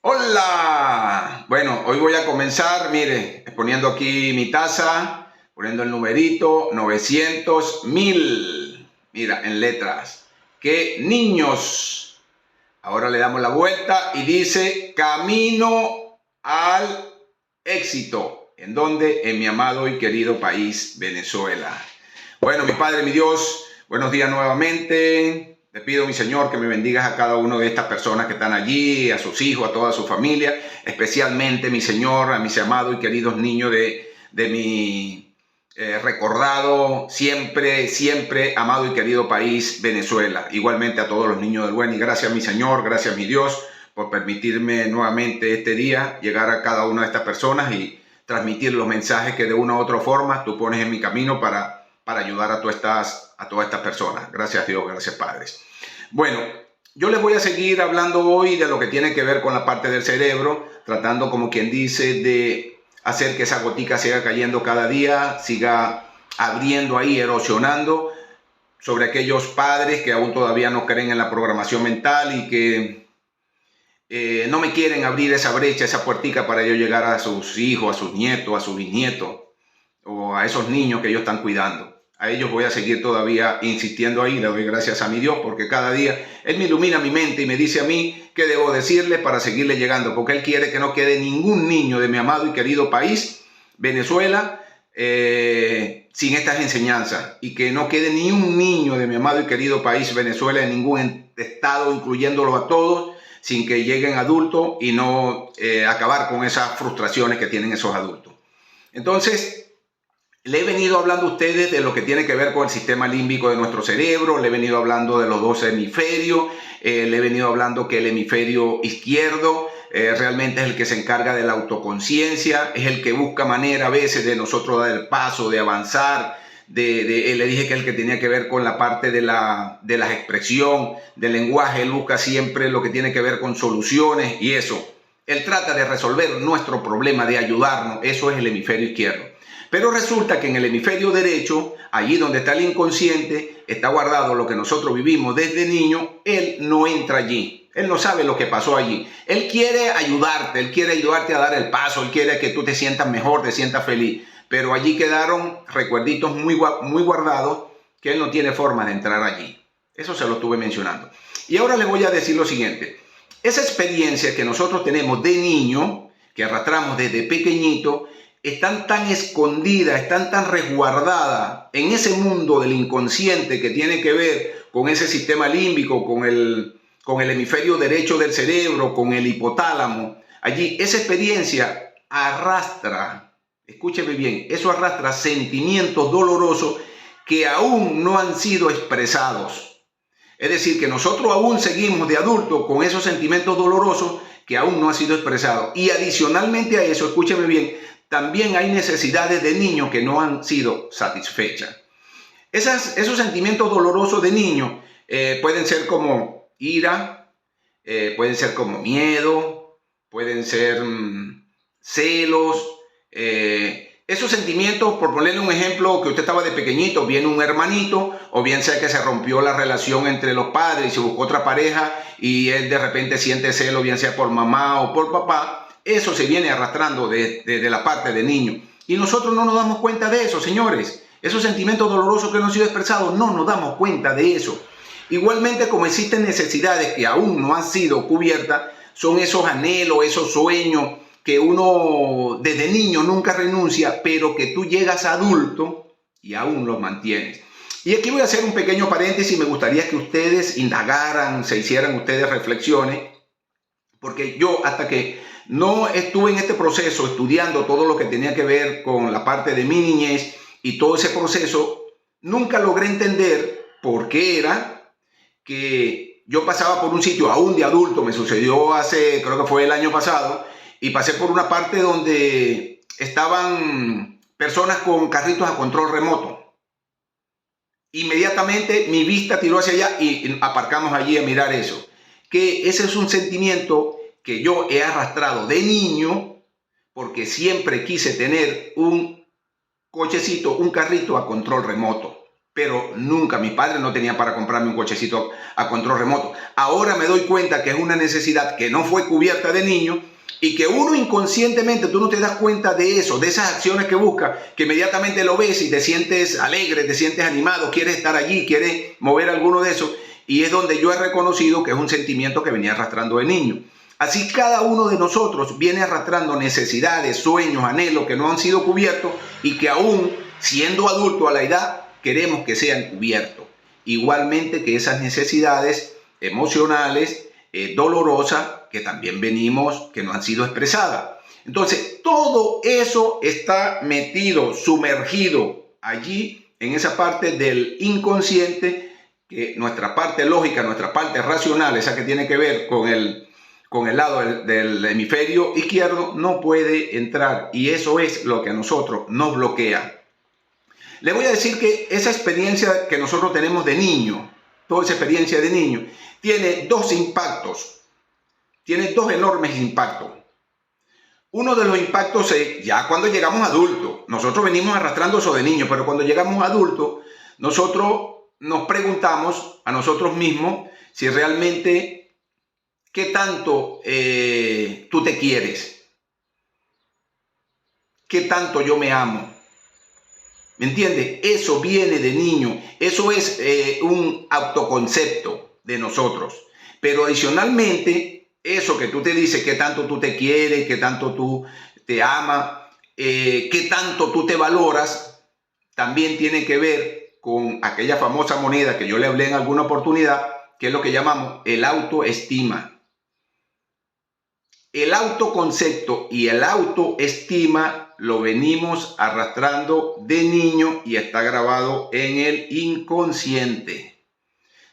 Hola, bueno, hoy voy a comenzar, mire, poniendo aquí mi taza, poniendo el numerito 900.000, mira, en letras. ¡Qué niños! Ahora le damos la vuelta y dice camino al éxito. ¿En dónde? En mi amado y querido país, Venezuela. Bueno, mi Padre, mi Dios, buenos días nuevamente. Te pido, mi Señor, que me bendigas a cada una de estas personas que están allí, a sus hijos, a toda su familia, especialmente, mi Señor, a mis amados y queridos niños de mi recordado, siempre amado y querido país, Venezuela. Igualmente a todos los niños del buen. Y gracias, mi Señor, gracias, mi Dios, por permitirme nuevamente este día llegar a cada una de estas personas y transmitir los mensajes que de una u otra forma tú pones en mi camino para ayudar a todas estas personas. Gracias, Dios, gracias, Padres. Bueno, yo les voy a seguir hablando hoy de lo que tiene que ver con la parte del cerebro, tratando, como quien dice, de hacer que esa gotica siga cayendo cada día, siga abriendo ahí, erosionando sobre aquellos padres que aún todavía no creen en la programación mental y que no me quieren abrir esa brecha, esa puertica para yo llegar a sus hijos, a sus nietos, a sus bisnietos o a esos niños que ellos están cuidando. A ellos voy a seguir todavía insistiendo ahí. Le doy gracias a mi Dios porque cada día Él me ilumina mi mente y me dice a mí qué debo decirle para seguirle llegando, porque Él quiere que no quede ningún niño de mi amado y querido país, Venezuela, sin estas enseñanzas, y que no quede ni un niño de mi amado y querido país, Venezuela, en ningún estado, incluyéndolo a todos, sin que lleguen adultos y no acabar con esas frustraciones que tienen esos adultos. Entonces, le he venido hablando a ustedes de lo que tiene que ver con el sistema límbico de nuestro cerebro, le he venido hablando de los dos hemisferios, le he venido hablando que el hemisferio izquierdo realmente es el que se encarga de la autoconciencia, es el que busca manera a veces de nosotros dar el paso, de avanzar, le dije que es el que tenía que ver con la parte de la expresión, del lenguaje. Él busca siempre lo que tiene que ver con soluciones y eso. Él trata de resolver nuestro problema, de ayudarnos. Eso es el hemisferio izquierdo. Pero resulta que en el hemisferio derecho, allí donde está el inconsciente, está guardado lo que nosotros vivimos desde niño. Él no entra allí. Él no sabe lo que pasó allí. Él quiere ayudarte a dar el paso. Él quiere que tú te sientas mejor, te sientas feliz. Pero allí quedaron recuerditos muy guardados que él no tiene forma de entrar allí. Eso se lo estuve mencionando. Y ahora les voy a decir lo siguiente. Esa experiencia que nosotros tenemos de niño, que arrastramos desde pequeñito, están tan escondidas, están tan resguardadas en ese mundo del inconsciente que tiene que ver con ese sistema límbico, con el hemisferio derecho del cerebro, con el hipotálamo. Allí esa experiencia arrastra, escúcheme bien, eso arrastra sentimientos dolorosos que aún no han sido expresados. Es decir, que nosotros aún seguimos de adultos con esos sentimientos dolorosos que aún no han sido expresados. Y adicionalmente a eso, escúcheme bien, también hay necesidades de niños que no han sido satisfechas. Esos sentimientos dolorosos de niño pueden ser como ira, pueden ser como miedo, pueden ser celos. Esos sentimientos, por ponerle un ejemplo, que usted estaba de pequeñito, viene un hermanito, o bien sea que se rompió la relación entre los padres y se buscó otra pareja y él de repente siente celo, bien sea por mamá o por papá. Eso se viene arrastrando desde la parte de niño. Y nosotros no nos damos cuenta de eso, señores. Esos sentimientos dolorosos que no han sido expresados, no nos damos cuenta de eso. Igualmente, como existen necesidades que aún no han sido cubiertas, son esos anhelos, esos sueños que uno desde niño nunca renuncia, pero que tú llegas adulto y aún los mantienes. Y aquí voy a hacer un pequeño paréntesis. Me gustaría que ustedes indagaran, se hicieran ustedes reflexiones, porque yo hasta que no estuve en este proceso estudiando todo lo que tenía que ver con la parte de mi niñez y todo ese proceso, nunca logré entender por qué era que yo pasaba por un sitio aún de adulto. Me sucedió hace, creo que fue el año pasado, y pasé por una parte donde estaban personas con carritos a control remoto. Inmediatamente mi vista tiró hacia allá y aparcamos allí a mirar eso. Que ese es un sentimiento que yo he arrastrado de niño, porque siempre quise tener un cochecito, un carrito a control remoto. pero nunca, mis padres no tenían para comprarme un cochecito a control remoto. Ahora me doy cuenta que es una necesidad que no fue cubierta de niño y que uno inconscientemente, tú no te das cuenta de eso, de esas acciones que busca, que inmediatamente lo ves y te sientes alegre, te sientes animado, quieres estar allí, quieres mover alguno de esos, y es donde yo he reconocido que es un sentimiento que venía arrastrando de niño. Así cada uno de nosotros viene arrastrando necesidades, sueños, anhelos que no han sido cubiertos y que aún siendo adulto a la edad queremos que sean cubiertos. Igualmente que esas necesidades emocionales, dolorosas, que también venimos, que no han sido expresadas. Entonces, todo eso está metido, sumergido allí en esa parte del inconsciente, que nuestra parte lógica, nuestra parte racional, esa que tiene que ver con el lado del hemisferio izquierdo, no puede entrar. Y eso es lo que a nosotros nos bloquea. Le voy a decir que esa experiencia que nosotros tenemos de niño, toda esa experiencia de niño, tiene dos impactos, tiene dos enormes impactos. Uno de los impactos es ya cuando llegamos adultos. Nosotros venimos arrastrando eso de niño, pero cuando llegamos adultos, nosotros nos preguntamos a nosotros mismos si realmente qué tanto tú te quieres, qué tanto yo me amo. ¿Me entiendes? Eso viene de niño. Eso es un autoconcepto de nosotros. Pero adicionalmente, eso que tú te dices, qué tanto tú te quieres, qué tanto tú te amas, qué tanto tú te valoras, también tiene que ver con aquella famosa moneda que yo le hablé en alguna oportunidad, que es lo que llamamos el autoestima. El autoconcepto y el autoestima lo venimos arrastrando de niño y está grabado en el inconsciente.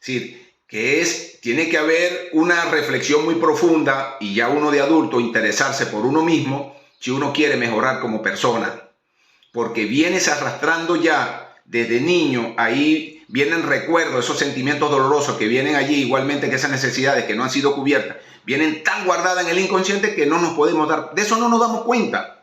Es decir, que tiene que haber una reflexión muy profunda y ya uno de adulto interesarse por uno mismo si uno quiere mejorar como persona. Porque vienes arrastrando ya desde niño, ahí vienen recuerdos, esos sentimientos dolorosos que vienen allí, igualmente que esas necesidades que no han sido cubiertas, vienen tan guardadas en el inconsciente que no nos podemos dar, de eso no nos damos cuenta.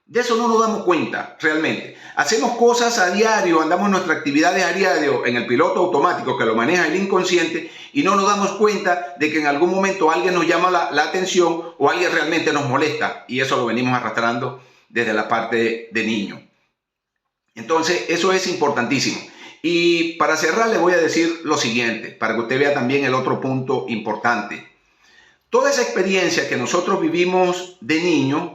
De eso no nos damos cuenta realmente. Hacemos cosas a diario, andamos nuestras actividades a diario en el piloto automático que lo maneja el inconsciente y no nos damos cuenta de que en algún momento alguien nos llama la atención o alguien realmente nos molesta, y eso lo venimos arrastrando desde la parte de niño. Entonces, eso es importantísimo. Y para cerrar, le voy a decir lo siguiente, para que usted vea también el otro punto importante. Toda esa experiencia que nosotros vivimos de niño,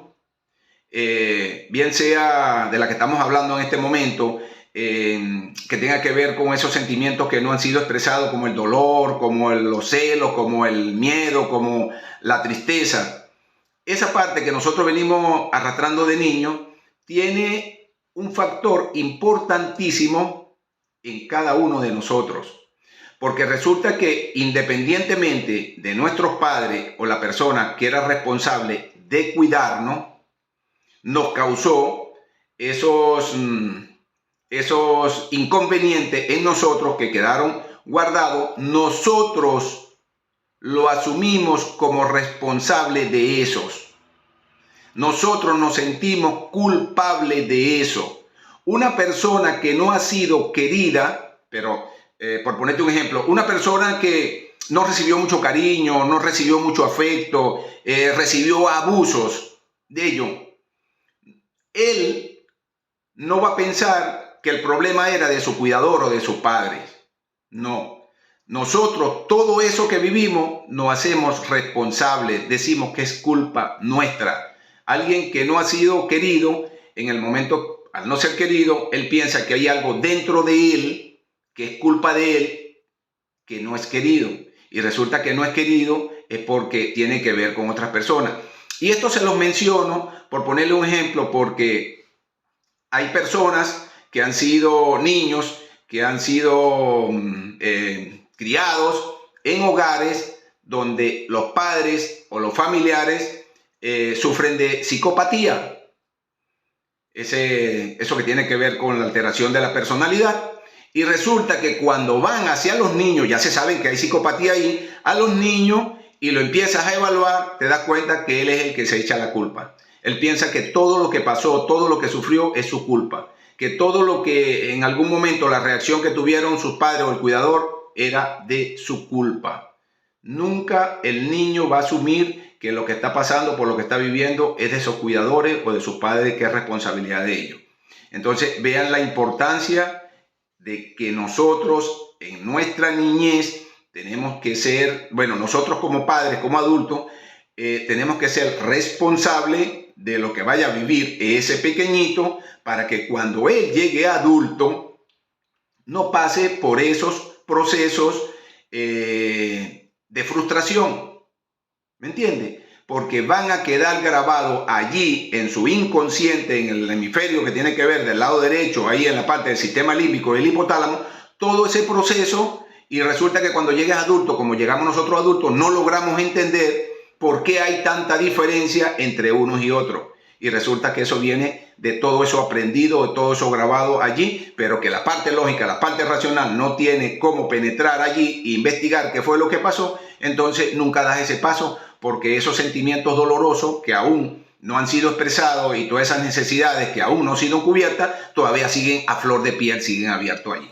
bien sea de la que estamos hablando en este momento, que tenga que ver con esos sentimientos que no han sido expresados, como el dolor, como los celos, como el miedo, como la tristeza. Esa parte que nosotros venimos arrastrando de niño tiene un factor importantísimo en cada uno de nosotros. Porque resulta que independientemente de nuestros padres o la persona que era responsable de cuidarnos, nos causó esos inconvenientes en nosotros que quedaron guardados. Nosotros lo asumimos como responsable de esos. Nosotros nos sentimos culpables de eso. Una persona que no ha sido querida, pero por ponerte un ejemplo, una persona que no recibió mucho cariño, no recibió mucho afecto, recibió abusos de ello, él no va a pensar que el problema era de su cuidador o de sus padres. No. Nosotros, todo eso que vivimos, nos hacemos responsables. Decimos que es culpa nuestra. Alguien que no ha sido querido, en el momento, al no ser querido, él piensa que hay algo dentro de él, que es culpa de él, que no es querido. Y resulta que no es querido es porque tiene que ver con otras personas. Y esto se los menciono por ponerle un ejemplo, porque hay personas que han sido niños, que han sido criados en hogares donde los padres o los familiares sufren de psicopatía. Eso que tiene que ver con la alteración de la personalidad. Y resulta que cuando van hacia los niños, ya se saben que hay psicopatía ahí, a los niños, y lo empiezas a evaluar, te das cuenta que él es el que se echa la culpa. Él piensa que todo lo que pasó, todo lo que sufrió es su culpa. que todo lo que en algún momento la reacción que tuvieron sus padres o el cuidador era de su culpa. Nunca el niño va a asumir que lo que está pasando, por lo que está viviendo, es de sus cuidadores o de sus padres, que es responsabilidad de ellos. Entonces vean la importancia de que nosotros en nuestra niñez tenemos que ser, bueno, nosotros como padres, como adultos, tenemos que ser responsables de lo que vaya a vivir ese pequeñito, para que cuando él llegue adulto no pase por esos procesos de frustración. ¿Me entiende? Porque van a quedar grabados allí en su inconsciente, en el hemisferio que tiene que ver del lado derecho, ahí en la parte del sistema límbico del hipotálamo, todo ese proceso, y resulta que cuando llegues adulto, como llegamos nosotros adultos, no logramos entender por qué hay tanta diferencia entre unos y otros. Y resulta que eso viene de todo eso aprendido, de todo eso grabado allí, pero que la parte lógica, la parte racional no tiene cómo penetrar allí e investigar qué fue lo que pasó. Entonces nunca das ese paso, porque esos sentimientos dolorosos que aún no han sido expresados y todas esas necesidades que aún no han sido cubiertas, todavía siguen a flor de piel, siguen abiertos allí.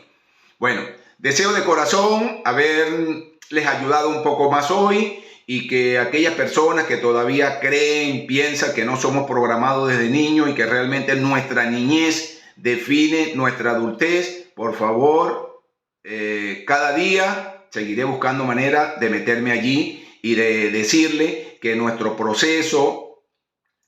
Bueno, deseo de corazón haberles ayudado un poco más hoy, y que aquellas personas que todavía creen, piensan que no somos programados desde niños y que realmente nuestra niñez define nuestra adultez, por favor, cada día seguiré buscando manera de meterme allí y de decirle que nuestro proceso,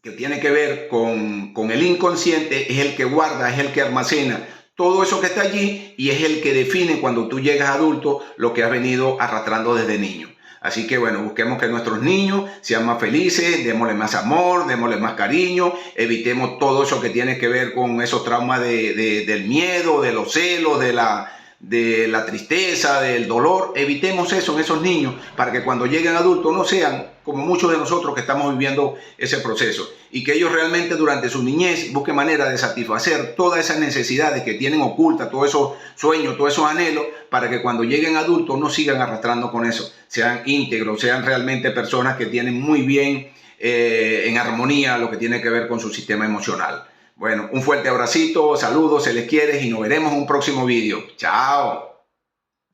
que tiene que ver con el inconsciente, es el que guarda, es el que almacena todo eso que está allí, y es el que define cuando tú llegas adulto lo que has venido arrastrando desde niño. Así que bueno, busquemos que nuestros niños sean más felices, démosle más amor, démosle más cariño, evitemos todo eso que tiene que ver con esos traumas del miedo, de los celos, de la tristeza, del dolor. Evitemos eso en esos niños, para que cuando lleguen adultos no sean como muchos de nosotros que estamos viviendo ese proceso, y que ellos realmente durante su niñez busquen manera de satisfacer todas esas necesidades que tienen ocultas, todos esos sueños, todos esos anhelos, para que cuando lleguen adultos no sigan arrastrando con eso, sean íntegros, sean realmente personas que tienen muy bien en armonía lo que tiene que ver con su sistema emocional. Bueno, un fuerte abracito, saludos, se les quiere, y nos veremos en un próximo vídeo. Chao.